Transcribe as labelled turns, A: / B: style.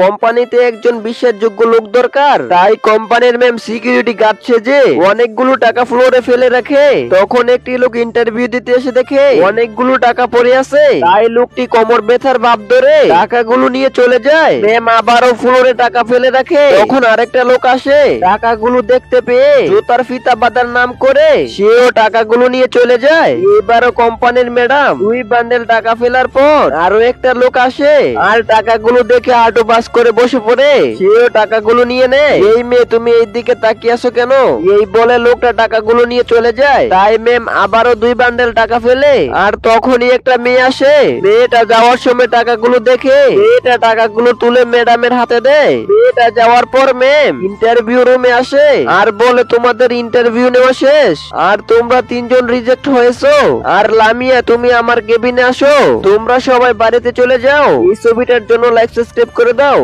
A: কোম্পানিতে একজন বিশ্বাসযোগ্য লোক দরকার। তাই কোম্পানির ম্যাম সিকিউরিটি গার্ড সেজে অনেকগুলো টাকা ফ্লোরে ফেলে রাখে। তখন একটি লোক ইন্টারভিউ দিতে এসে দেখে অনেকগুলো টাকা পড়ে আছে। তাই লোকটি কোমর ব্যথার ভাব ধরে টাকাগুলো নিয়ে চলে যায়। ম্যাম আবারও ফ্লোরে টাকা ফেলে রাখে। তখন আরেকটা লোক আসে, টাকাগুলো দেখতে পেয়ে জুতার ফিতা বাঁধার নাম করে সেও টাকাগুলো নিয়ে চলে যায়। এবারও কোম্পানির ম্যাডাম 2 বান্ডেল টাকা ফেলার পর আরো একটা লোক আসে আর টাকাগুলো দেখে আটো বাস করে বসে পড়ে। সেও টাকাগুলো নিয়ে নেয়। এই মেয়ে, তুমি এই দিকে তাকিয়ে আছো কেন? এই বলে লোকটা টাকাগুলো নিয়ে চলে যায়। তাই ম্যাম আবারও 2 বান্ডেল টাকা ফেলে। আর তখনই একটা মেয়ে আসে। মেয়েটা যাওয়ার সময় টাকাগুলো দেখে মেয়েটা টাকাগুলো তুলে ম্যাডামের হাতে দেয়। মেয়েটা যাওয়ার পর ম্যাম ইন্টারভিউ রুমে আসে আর বলে, তোমাদের ইন্টারভিউ নেওয়া শেষ আর তোমরা 3 জন রিজেক্ট হয়েছো। আর লামিয়া, তুমি আমার কেবিনে আসো। তোমরা সবাই বাড়িতে চলে যাও। এই ছবিটার জন্য লাইক সাবস্ক্রাইব করে দাও।